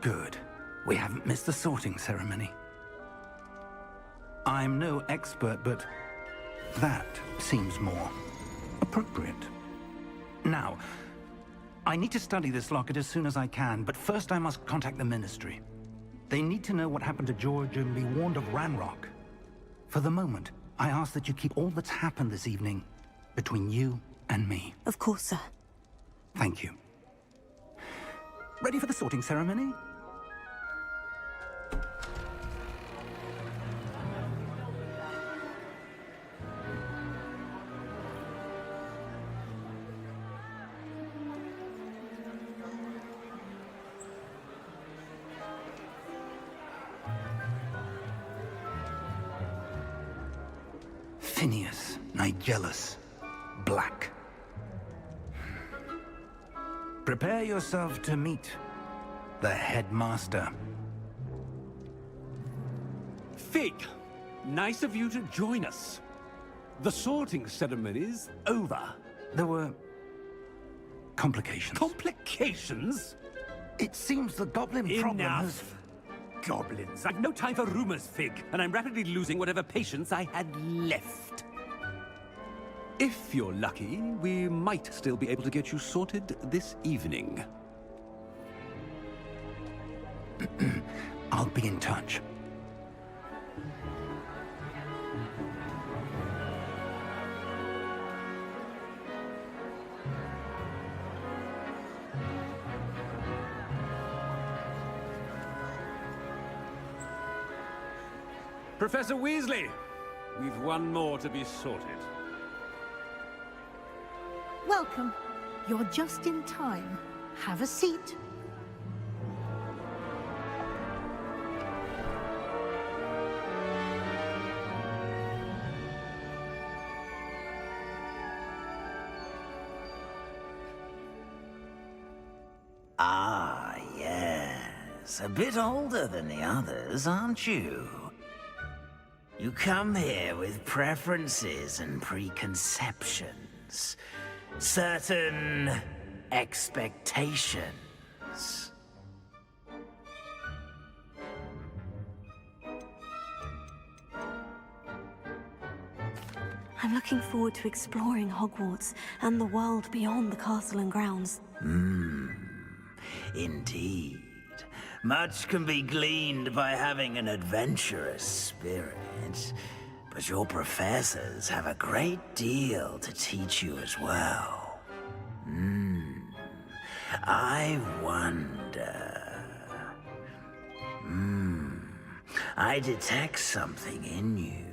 Good. We haven't missed the sorting ceremony. I'm no expert, but that seems more appropriate. Now, I need to study this locket as soon as I can, but first I must contact the Ministry. They need to know what happened to George and be warned of Ranrock. For the moment, I ask that you keep all that's happened this evening between you and me. Of course, sir. Thank you. Ready for the sorting ceremony? Phineas, Nigellus, Black. Prepare yourself to meet the headmaster. Fig, nice of you to join us. The sorting ceremony's over. There were complications. Complications? It seems the goblin problem has... Enough! Goblins. I've no time for rumors, Fig, and I'm rapidly losing whatever patience I had left. If you're lucky, we might still be able to get you sorted this evening. I'll be in touch. Professor Weasley, we've one more to be sorted. Welcome. You're just in time. Have a seat. Ah, yes. A bit older than the others, aren't you? You come here with preferences and preconceptions. Certain expectations. I'm looking forward to exploring Hogwarts and the world beyond the castle and grounds. Indeed. Much can be gleaned by having an adventurous spirit, but your professors have a great deal to teach you as well. I wonder... I detect something in you.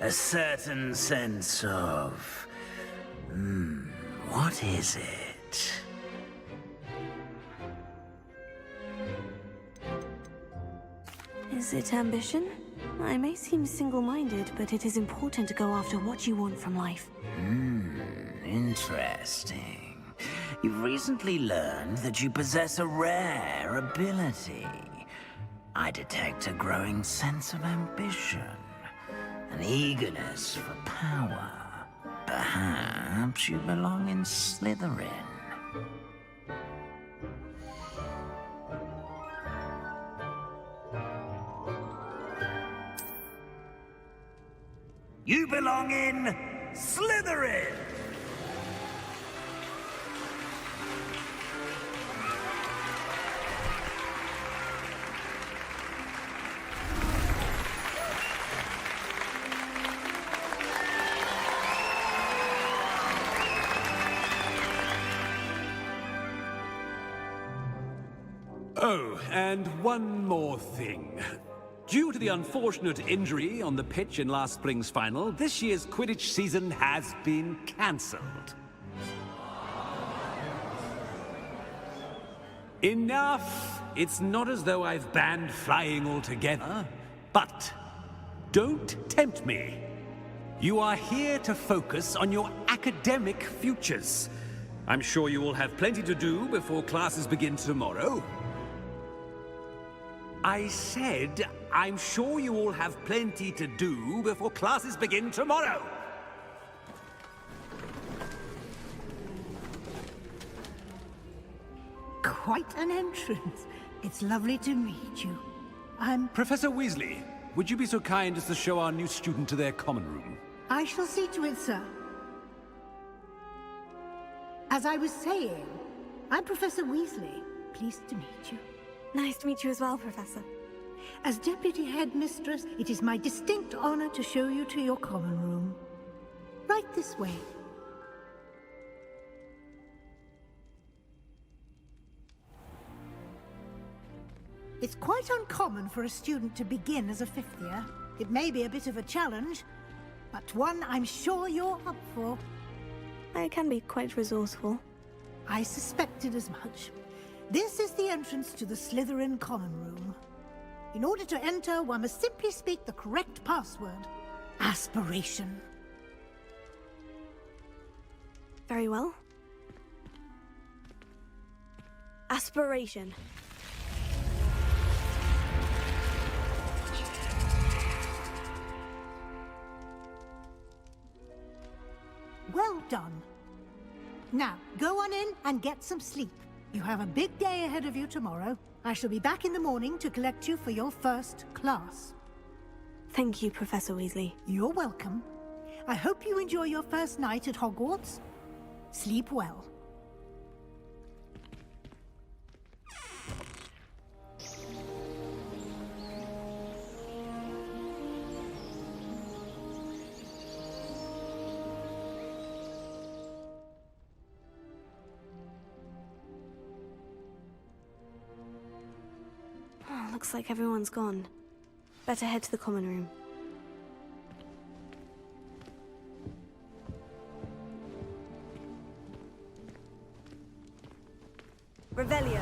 A certain sense of... what is it? Is it ambition? I may seem single-minded, but it is important to go after what you want from life. Interesting. You've recently learned that you possess a rare ability. I detect a growing sense of ambition, an eagerness for power. Perhaps you belong in Slytherin. You belong in Slytherin! Oh, and one more thing. Due to the unfortunate injury on the pitch in last spring's final, this year's Quidditch season has been cancelled. Enough! It's not as though I've banned flying altogether, but don't tempt me. You are here to focus on your academic futures. I'm sure you will have plenty to do before classes begin tomorrow. I said, I'm sure you all have plenty to do before classes begin tomorrow. Quite an entrance. It's lovely to meet you. I'm... Professor Weasley, would you be so kind as to show our new student to their common room? I shall see to it, sir. As I was saying, I'm Professor Weasley. Pleased to meet you. Nice to meet you as well, Professor. As Deputy Headmistress, it is my distinct honor to show you to your common room. Right this way. It's quite uncommon for a student to begin as a fifth year. It may be a bit of a challenge, but one I'm sure you're up for. I can be quite resourceful. I suspected as much. This is the entrance to the Slytherin common room. In order to enter, one must simply speak the correct password. Aspiration. Very well. Aspiration. Well done. Now, go on in and get some sleep. You have a big day ahead of you tomorrow. I shall be back in the morning to collect you for your first class. Thank you, Professor Weasley. You're welcome. I hope you enjoy your first night at Hogwarts. Sleep well. Looks like everyone's gone. Better head to the common room. Revelio.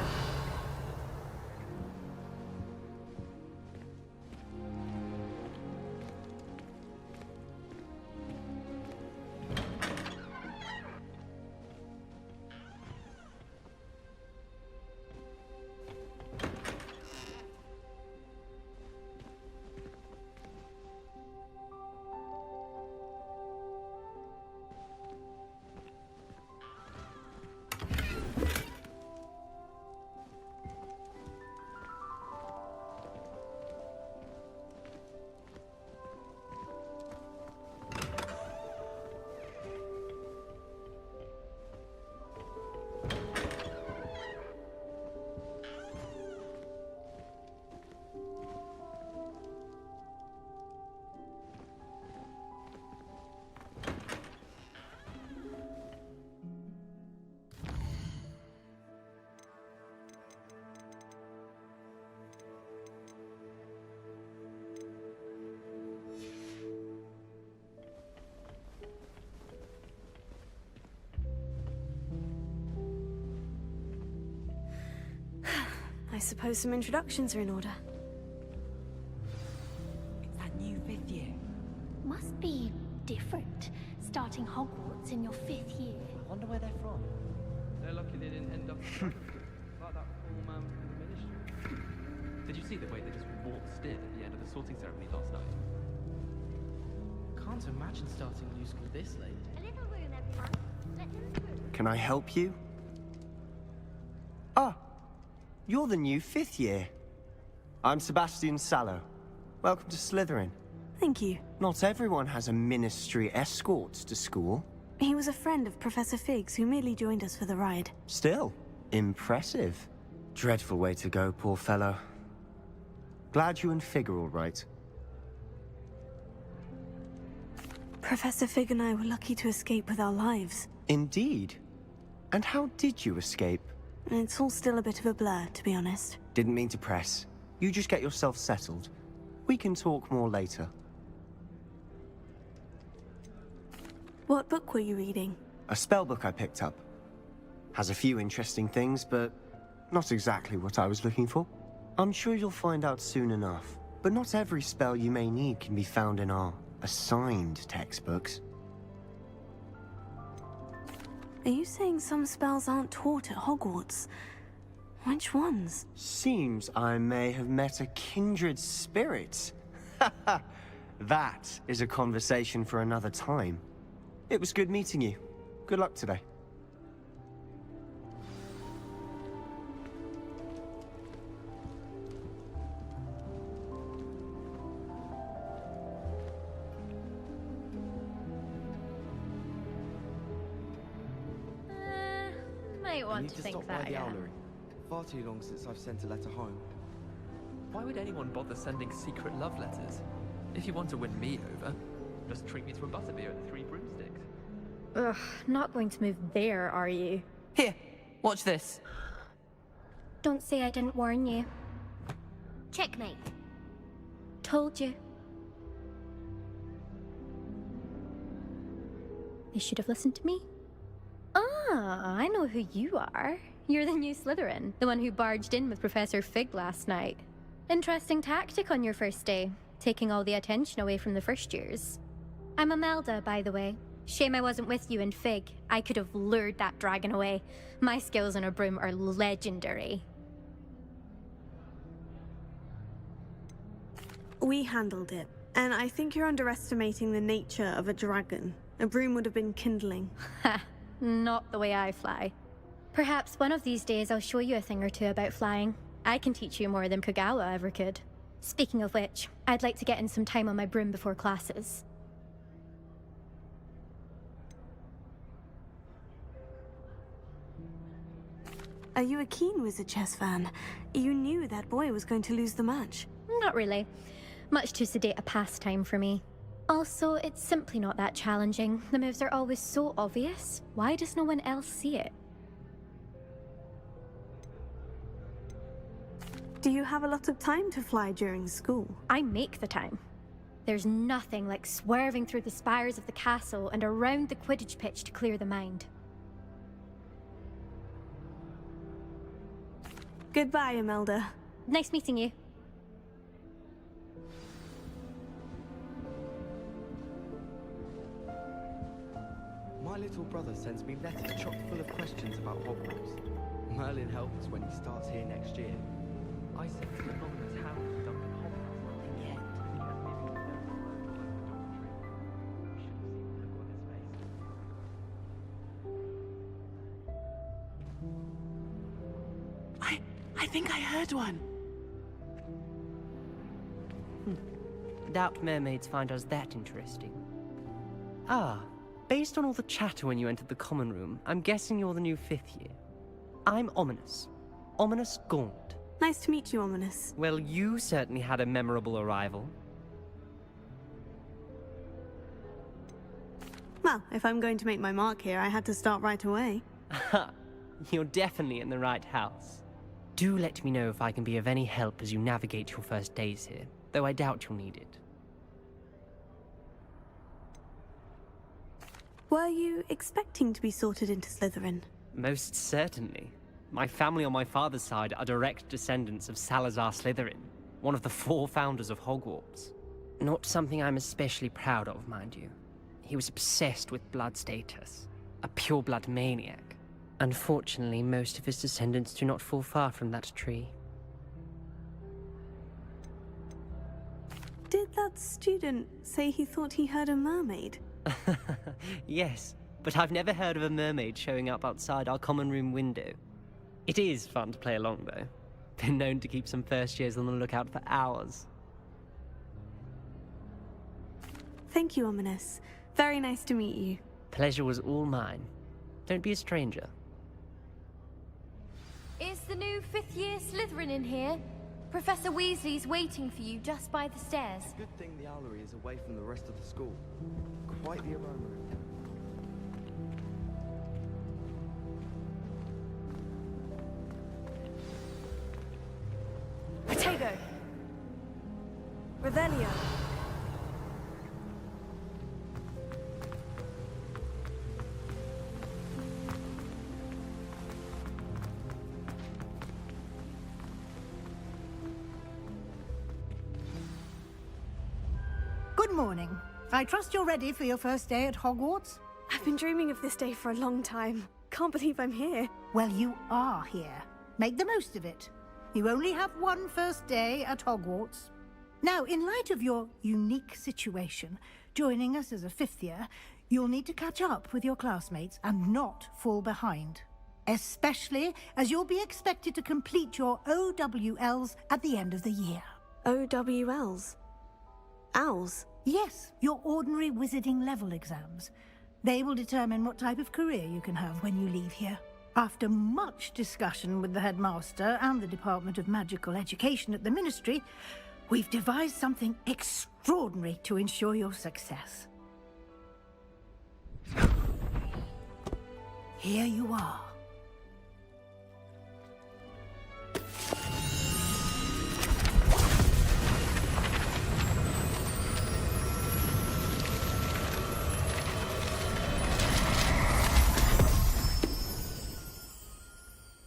I suppose some introductions are in order. It's that new fifth year. Must be different, starting Hogwarts in your 5th year. I wonder where they're from. They're lucky they didn't end up like that poor man from the ministry. Did you see the way they just waltzed in at the end of the sorting ceremony last night? Can't imagine starting new school this late. A little room, everyone. Let them through. Can I help you? Ah, you're the new fifth year. I'm Sebastian Sallow. Welcome to Slytherin. Thank you. Not everyone has a ministry escort to school. He was a friend of Professor Fig's who merely joined us for the ride. Still, impressive. Dreadful way to go, poor fellow. Glad you and Fig are all right. Professor Fig and I were lucky to escape with our lives. Indeed. And how did you escape? It's all still a bit of a blur, to be honest. Didn't mean to press. You just get yourself settled. We can talk more later. What book were you reading? A spell book I picked up. Has a few interesting things, but not exactly what I was looking for. I'm sure you'll find out soon enough. But not every spell you may need can be found in our assigned textbooks. Are you saying some spells aren't taught at Hogwarts? Which ones? Seems I may have met a kindred spirit. That is a conversation for another time. It was good meeting you. Good luck today. might I want need to to think stop that by the again. owlery. Far too long since I've sent a letter home. Why would anyone bother sending secret love letters? If you want to win me over, just treat me to a butterbeer at the Three Broomsticks. Ugh, not going to move there, are you? Here, watch this. Don't say I didn't warn you. Checkmate. Told you. They should have listened to me. Ah, I know who you are. You're the new Slytherin, the one who barged in with Professor Fig last night. Interesting tactic on your first day, taking all the attention away from the first years. I'm Imelda, by the way. Shame I wasn't with you in Fig. I could have lured that dragon away. My skills on a broom are legendary. We handled it, and I think you're underestimating the nature of a dragon. A broom would have been kindling. Ha, not the way I fly. Perhaps one of these days I'll show you a thing or two about flying. I can teach you more than Kagawa ever could. Speaking of which, I'd like to get in some time on my broom before classes. Are you a keen Wizard Chess fan? You knew that boy was going to lose the match. Not really. Much too sedate a pastime for me. Also, it's simply not that challenging. The moves are always so obvious. Why does no one else see it? Do you have a lot of time to fly during school? I make the time. There's nothing like swerving through the spires of the castle and around the Quidditch pitch to clear the mind. Goodbye, Imelda. Nice meeting you. My little brother sends me letters chock full of questions about Hogwarts. Merlin helps when he starts here next year. I said to the anonymous hound dumped in Hogwarts, and yet he kept moving the notes like the dormitory. You should have seen the look on his face. I think I heard one. Doubt mermaids find us that interesting. Ah, based on all the chatter when you entered the common room, I'm guessing you're the new 5th year. I'm Ominous. Ominous Gaunt. Nice to meet you, Ominous. Well, you certainly had a memorable arrival. Well, if I'm going to make my mark here, I had to start right away. Ha! You're definitely in the right house. Do let me know if I can be of any help as you navigate your first days here, though I doubt you'll need it. Were you expecting to be sorted into Slytherin? Most certainly. My family on my father's side are direct descendants of Salazar Slytherin, one of the 4 founders of Hogwarts. Not something I'm especially proud of, mind you. He was obsessed with blood status, a pure-blood maniac. Unfortunately, most of his descendants do not fall far from that tree. Did that student say he thought he heard a mermaid? Yes, but I've never heard of a mermaid showing up outside our common room window. It is fun to play along, though. Been known to keep some first years on the lookout for hours. Thank you, Ominous. Very nice to meet you. Pleasure was all mine. Don't be a stranger. Is the new 5th year Slytherin in here? Professor Weasley's waiting for you just by the stairs. Good thing the owlery is away from the rest of the school. Quite the aroma. Protego! Revelio! Good morning. I trust you're ready for your first day at Hogwarts? I've been dreaming of this day for a long time. Can't believe I'm here. Well, you are here. Make the most of it. You only have one first day at Hogwarts. Now, in light of your unique situation, joining us as a 5th year, you'll need to catch up with your classmates and not fall behind. Especially as you'll be expected to complete your OWLs at the end of the year. OWLs? Owls? Yes, your ordinary wizarding level exams. They will determine what type of career you can have when you leave here. After much discussion with the headmaster and the Department of Magical Education at the Ministry, we've devised something extraordinary to ensure your success. Here you are.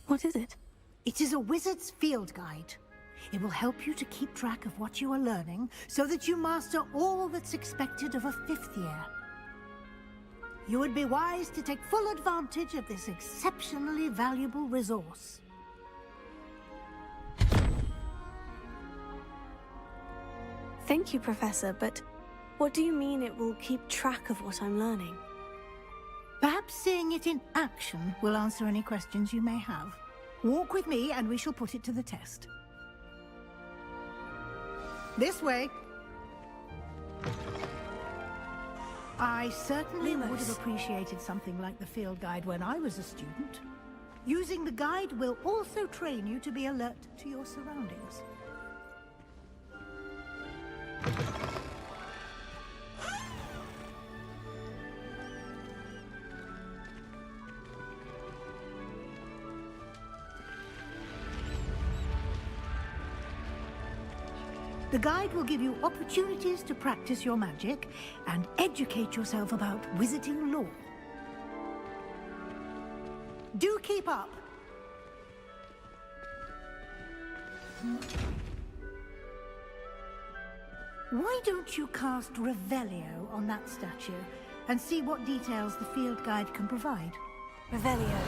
What is it? It is a wizard's field guide. It will help you to keep track of what you are learning so that you master all that's expected of a 5th year. You would be wise to take full advantage of this exceptionally valuable resource. Thank you, Professor, but what do you mean it will keep track of what I'm learning? Perhaps seeing it in action will answer any questions you may have. Walk with me and we shall put it to the test. This way. I certainly would have appreciated something like the field guide when I was a student. Using the guide will also train you to be alert to your surroundings. The guide will give you opportunities to practice your magic and educate yourself about wizarding lore. Do keep up! Why don't you cast Revelio on that statue and see what details the field guide can provide? Revelio.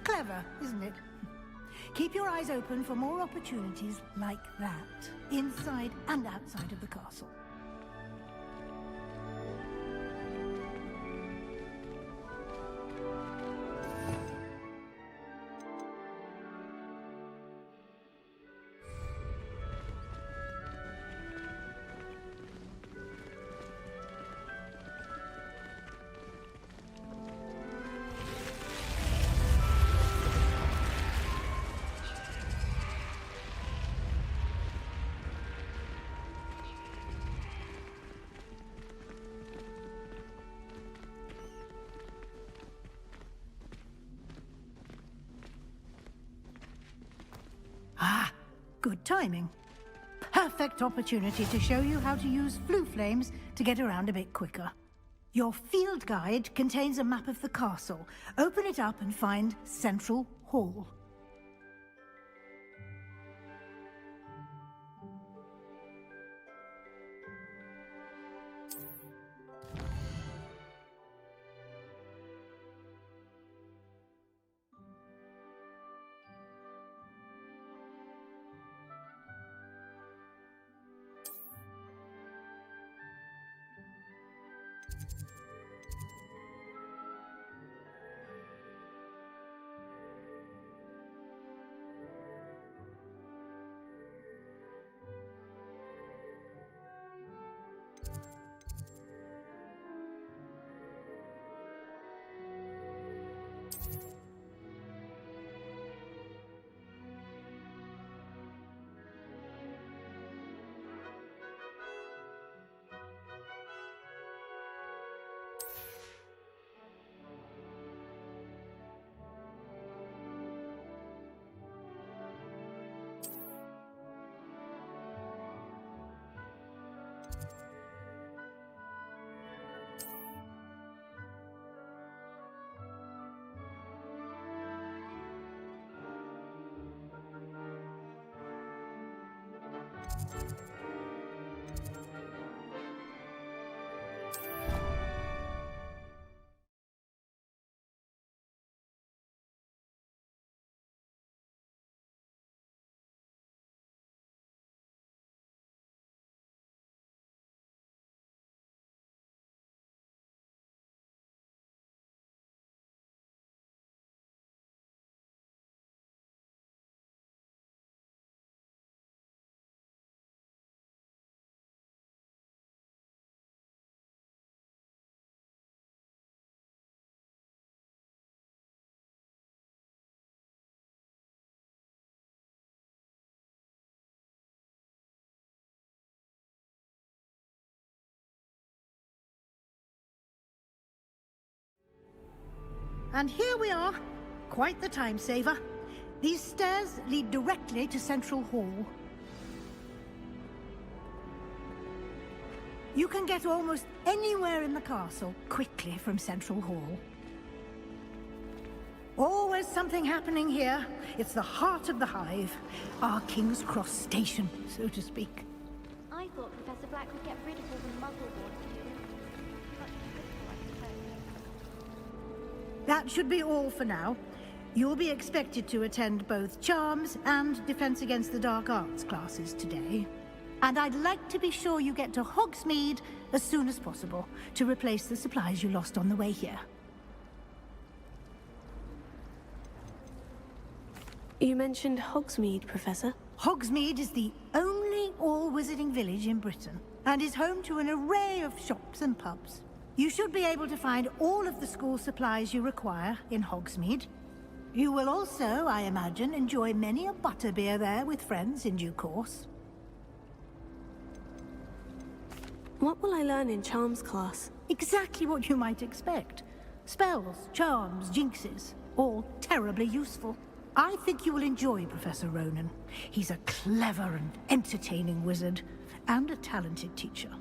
Clever, isn't it? Keep your eyes open for more opportunities like that, inside and outside of the castle. Ah, good timing. Perfect opportunity to show you how to use flue flames to get around a bit quicker. Your field guide contains a map of the castle. Open it up and find Central Hall. And here we are. Quite the time saver. These stairs lead directly to Central Hall. You can get almost anywhere in the castle quickly from Central Hall. Always something happening here. It's the heart of the Hive. Our King's Cross station, so to speak. I thought Professor Black would get rid of all the Muggle Wars students. That should be all for now. You'll be expected to attend both Charms and Defense Against the Dark Arts classes today. And I'd like to be sure you get to Hogsmeade as soon as possible to replace the supplies you lost on the way here. You mentioned Hogsmeade, Professor. Hogsmeade is the only all-wizarding village in Britain, and is home to an array of shops and pubs. You should be able to find all of the school supplies you require in Hogsmeade. You will also, I imagine, enjoy many a butterbeer there with friends in due course. What will I learn in Charms class? Exactly what you might expect. Spells, charms, jinxes, all terribly useful. I think you will enjoy Professor Ronan. He's a clever and entertaining wizard, and a talented teacher.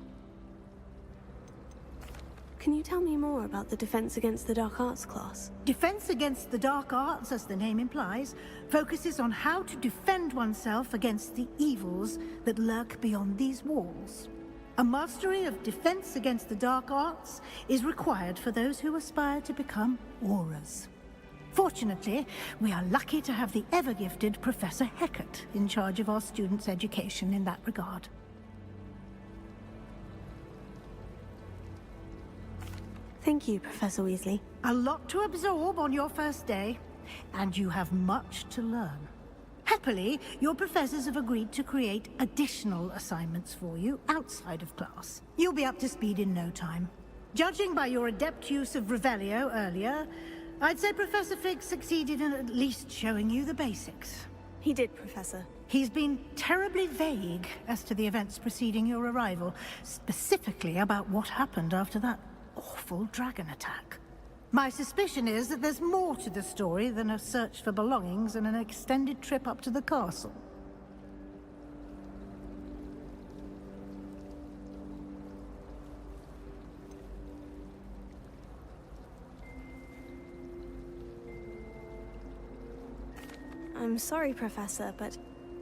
Can you tell me more about the Defense Against the Dark Arts class? Defense Against the Dark Arts, as the name implies, focuses on how to defend oneself against the evils that lurk beyond these walls. A mastery of Defense Against the Dark Arts is required for those who aspire to become Aurors. Fortunately, we are lucky to have the ever-gifted Professor Hecat in charge of our students' education in that regard. Thank you, Professor Weasley. A lot to absorb on your first day, and you have much to learn. Happily, your professors have agreed to create additional assignments for you outside of class. You'll be up to speed in no time. Judging by your adept use of Revelio earlier, I'd say Professor Fig succeeded in at least showing you the basics. He did, Professor. He's been terribly vague as to the events preceding your arrival, specifically about what happened after that awful dragon attack. My suspicion is that there's more to the story than a search for belongings and an extended trip up to the castle. I'm sorry, Professor, but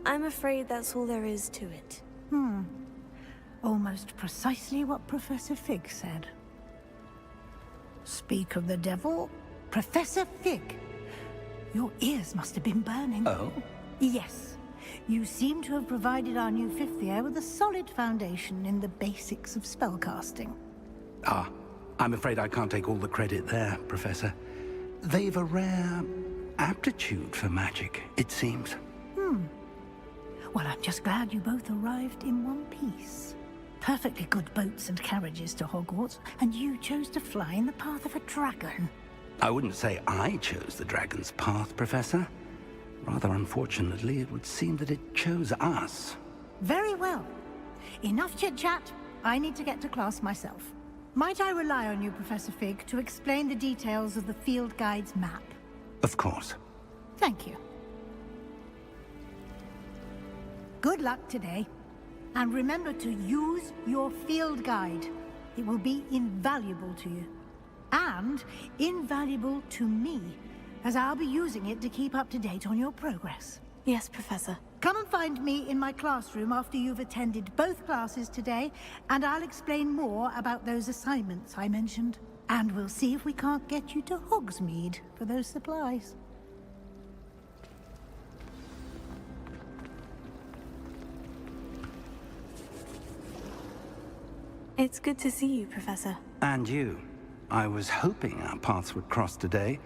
I'm afraid that's all there is to it. Almost precisely what Professor Fig said. Speak of the devil, Professor Fig. Your ears must have been burning. Oh? Yes. You seem to have provided our new fifth year with a solid foundation in the basics of spellcasting. Ah, I'm afraid I can't take all the credit there, Professor. They've a rare aptitude for magic, it seems. Well, I'm just glad you both arrived in one piece. Perfectly good boats and carriages to Hogwarts, and you chose to fly in the path of a dragon. I wouldn't say I chose the dragon's path, Professor. Rather unfortunately, it would seem that it chose us. Very well. Enough chit-chat. I need to get to class myself. Might I rely on you, Professor Fig, to explain the details of the field guide's map? Of course. Thank you. Good luck today. And remember to use your field guide. It will be invaluable to you. And invaluable to me, as I'll be using it to keep up to date on your progress. Yes, Professor. Come and find me in my classroom after you've attended both classes today, and I'll explain more about those assignments I mentioned. And we'll see if we can't get you to Hogsmeade for those supplies. It's good to see you, Professor. And you. I was hoping our paths would cross today,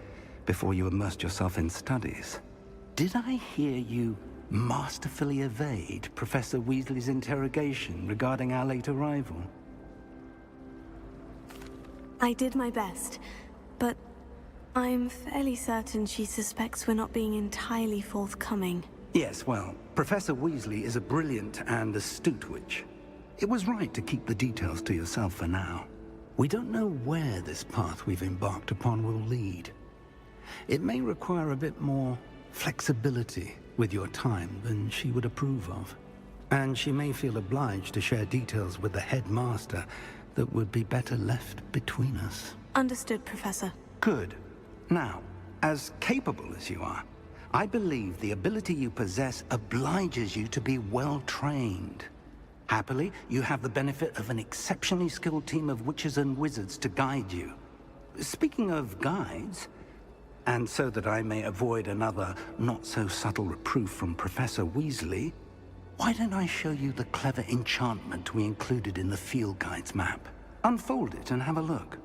before you immersed yourself in studies. Did I hear you masterfully evade Professor Weasley's interrogation regarding our late arrival? I did my best, but I'm fairly certain she suspects we're not being entirely forthcoming. Yes, well, Professor Weasley is a brilliant and astute witch. It was right to keep the details to yourself for now. We don't know where this path we've embarked upon will lead. It may require a bit more flexibility with your time than she would approve of. And she may feel obliged to share details with the headmaster that would be better left between us. Understood, Professor. Good. Now, as capable as you are, I believe the ability you possess obliges you to be well trained. Happily, you have the benefit of an exceptionally skilled team of witches and wizards to guide you. Speaking of guides, and so that I may avoid another not-so-subtle reproof from Professor Weasley, why don't I show you the clever enchantment we included in the field guide's map? Unfold it and have a look.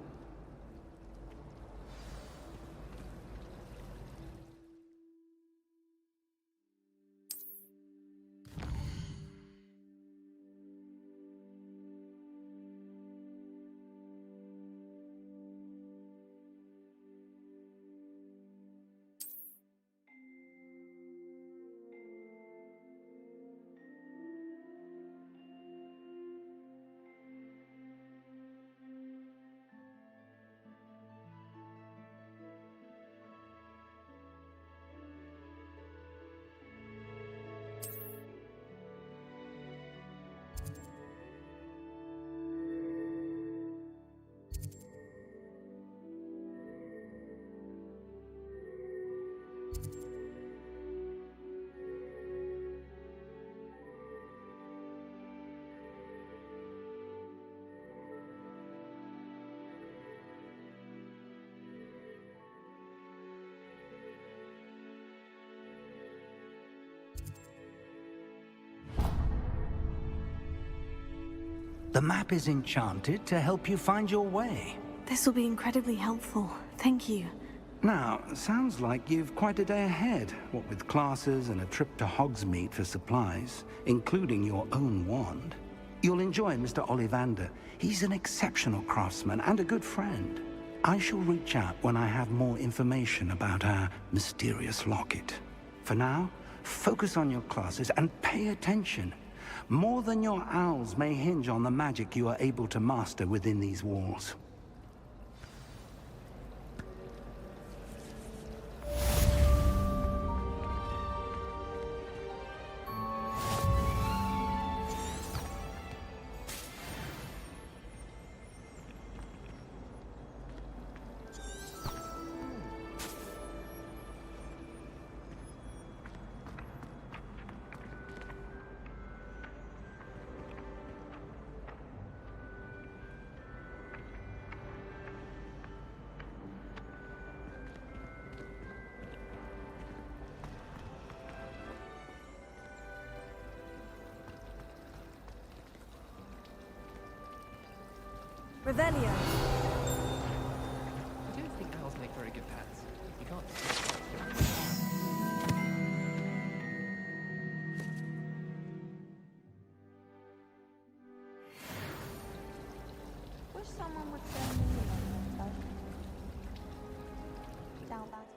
The map is enchanted to help you find your way. This will be incredibly helpful. Thank you. Now, sounds like you've quite a day ahead, what with classes and a trip to Hogsmeade for supplies, including your own wand. You'll enjoy Mr. Ollivander. He's an exceptional craftsman and a good friend. I shall reach out when I have more information about our mysterious locket. For now, focus on your classes and pay attention. More than your owls may hinge on the magic you are able to master within these walls. Revelio. I don't think owls make very good pets. You can't. Wish someone would send me a down battle.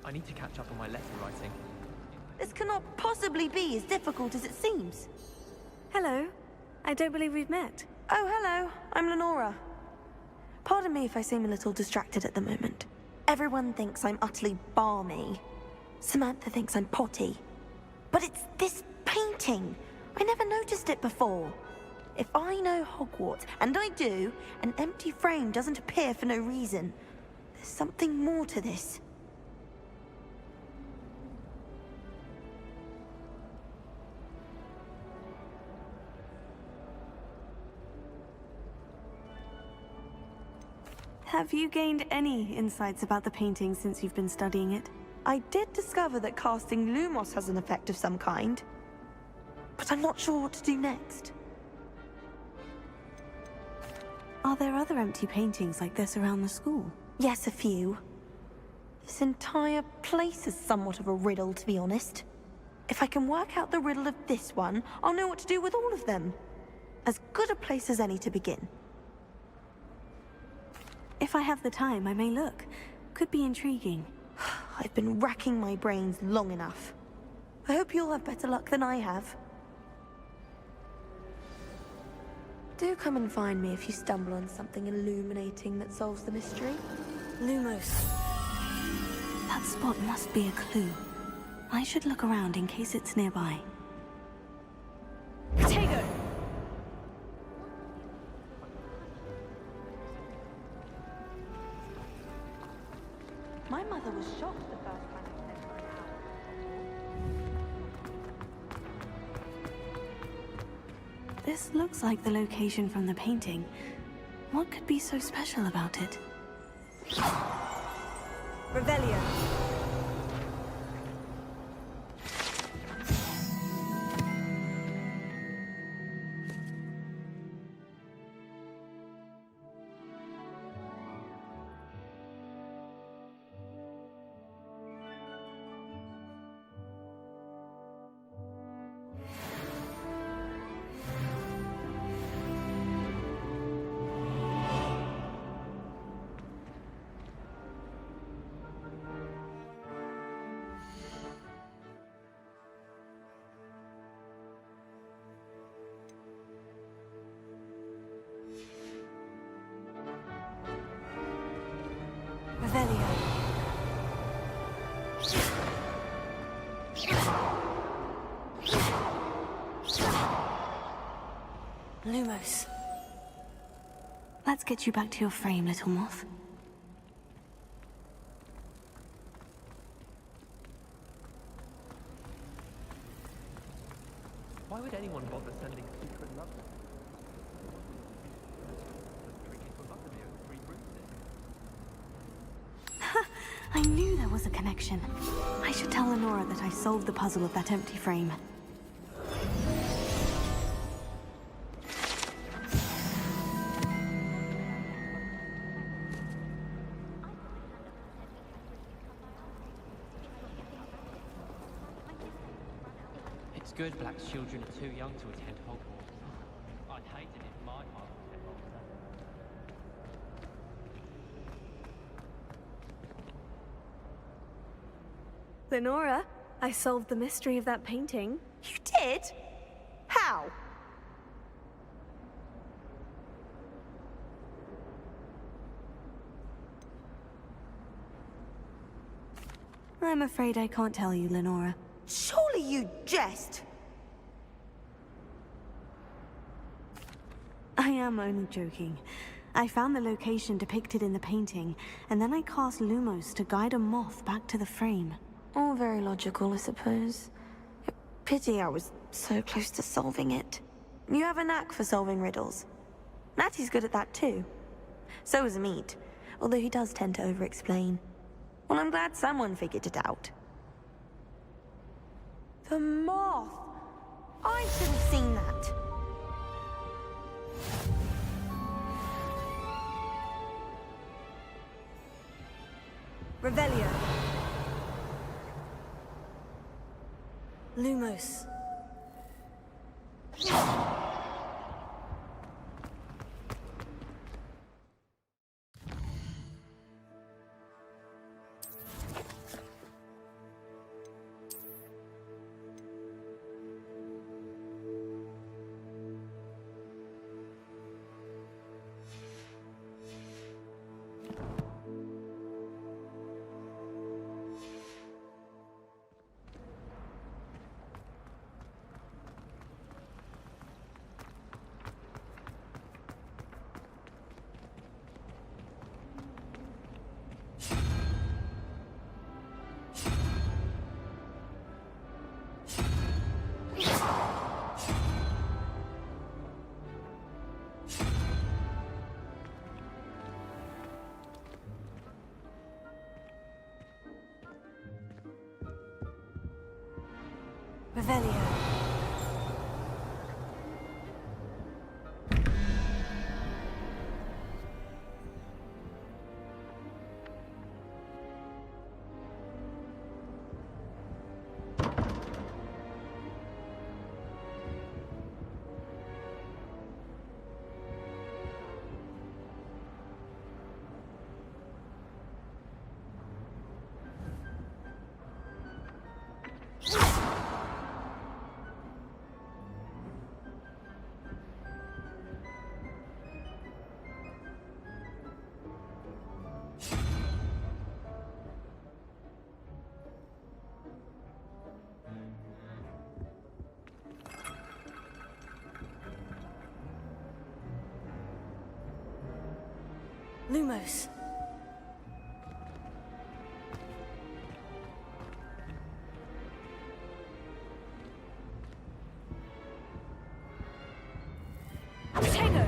I need to catch up on my letter writing. This cannot possibly be as difficult as it seems. Hello. I don't believe we've met. Oh, hello. I'm Lenora. Pardon me if I seem a little distracted at the moment. Everyone thinks I'm utterly balmy. Samantha thinks I'm potty. But it's this painting. I never noticed it before. If I know Hogwarts, and I do, an empty frame doesn't appear for no reason. There's something more to this. Have you gained any insights about the painting since you've been studying it? I did discover that casting Lumos has an effect of some kind, but I'm not sure what to do next. Are there other empty paintings like this around the school? Yes, a few. This entire place is somewhat of a riddle, to be honest. If I can work out the riddle of this one, I'll know what to do with all of them. As good a place as any to begin. If I have the time, I may look. Could be intriguing. I've been racking my brains long enough. I hope you'll have better luck than I have. Do come and find me if you stumble on something illuminating that solves the mystery. Lumos. That spot must be a clue. I should look around in case it's nearby. Potato! My mother was shocked the first time I said her house. This looks like the location from the painting. What could be so special about it? Revelio. Lumos. Let's get you back to your frame, little moth. Why would anyone bother sending secret love letters? Drinking from butterbeer with 3 broomsticks. I knew there was a connection. I should tell Lenora that I solved the puzzle of that empty frame. It's good black children are too young to attend Hogwarts. I'd hate it if my father attended Hogwarts. Lenora, I solved the mystery of that painting. You did? How? I'm afraid I can't tell you, Lenora. Surely you jest! I am only joking. I found the location depicted in the painting, and then I cast Lumos to guide a moth back to the frame. All very logical, I suppose. Pity I was so close to solving it. You have a knack for solving riddles. Natty's good at that too. So is Amit, although he does tend to over-explain. Well, I'm glad someone figured it out. The moth! I should have seen that. Revelio. Lumos. Revelio. Lumos. Tango.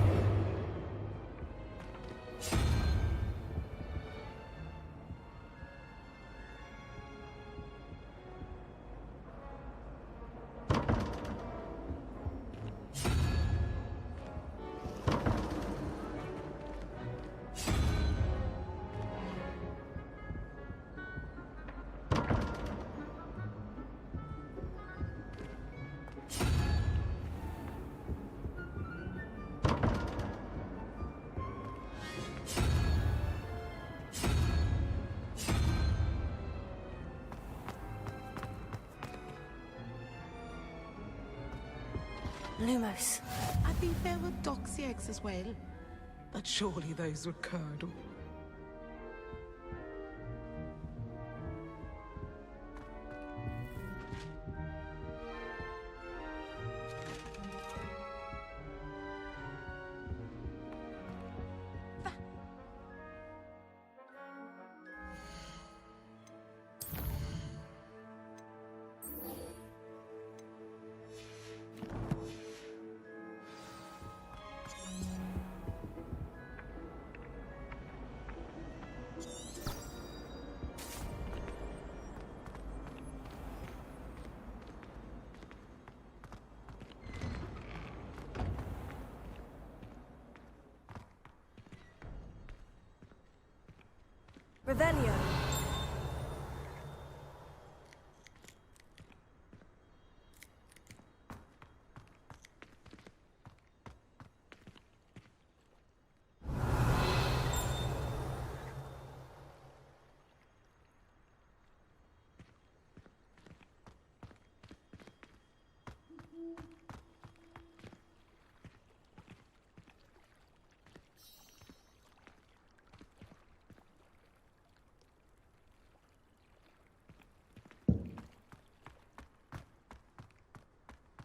Lumos. I think there were doxy eggs as well. But surely those were curdle. Revelio.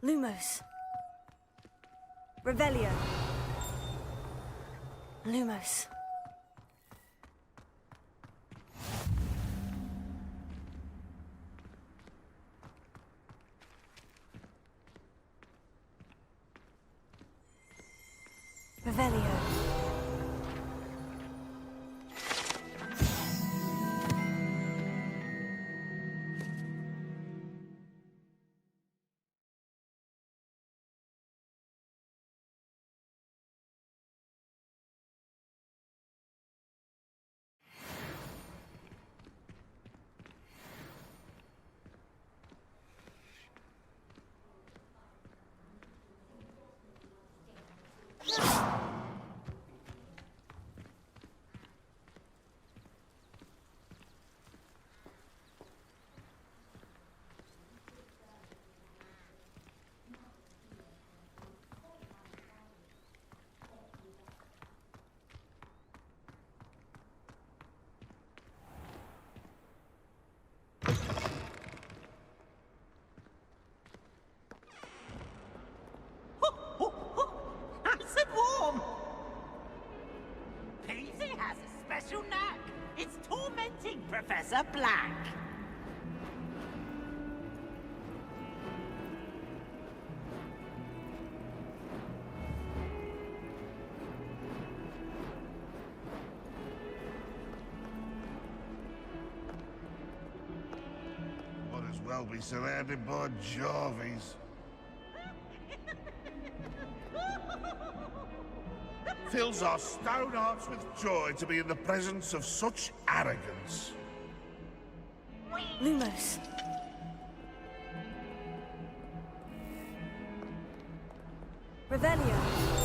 Lumos. Revelio. Lumos. Revelio. Nice and warm! Peasy has a special knack. It's tormenting Professor Black. What is well be surrounded by Jarvies. Fills our stone hearts with joy to be in the presence of such arrogance. Lumos. Revelio.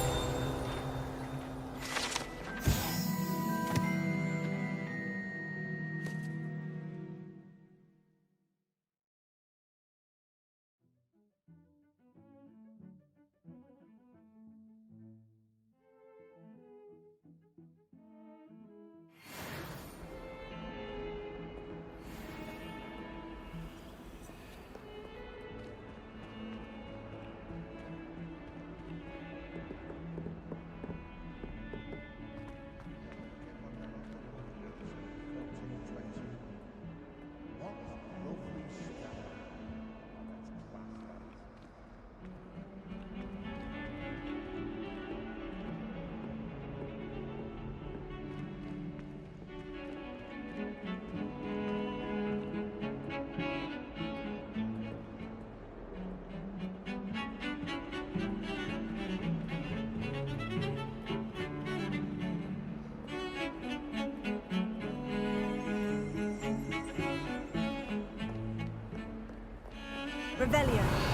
Revelio.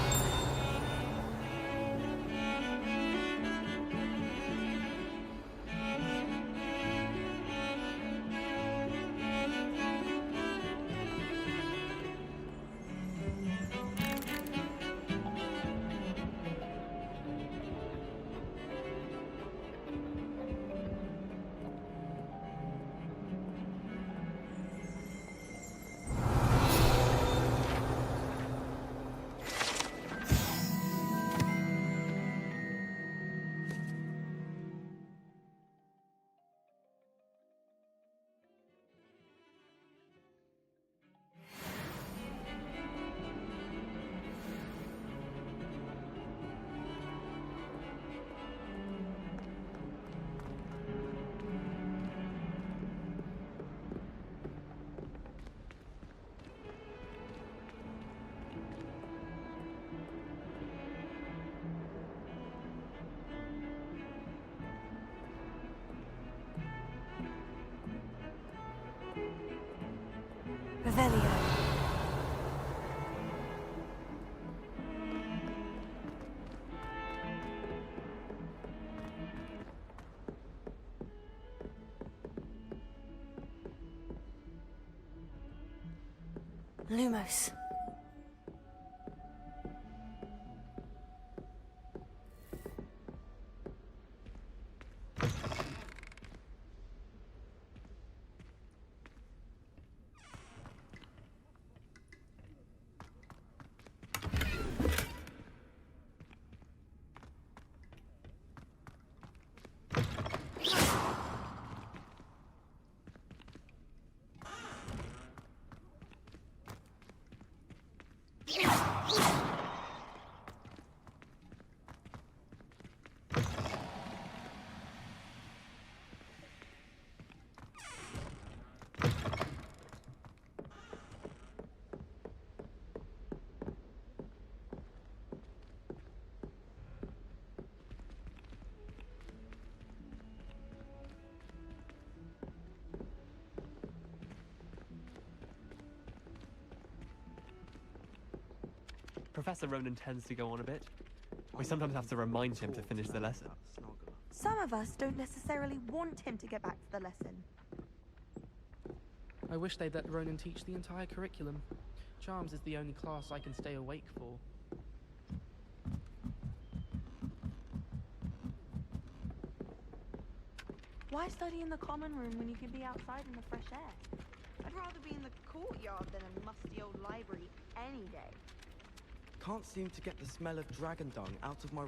Revelio. Lumos. Professor Ronan tends to go on a bit. We sometimes have to remind him to finish the lesson. Some of us don't necessarily want him to get back to the lesson. I wish they'd let Ronan teach the entire curriculum. Charms is the only class I can stay awake for. Why study in the common room when you can be outside in the fresh air? I'd rather be in the courtyard than a musty old library any day. Can't seem to get the smell of dragon dung out of my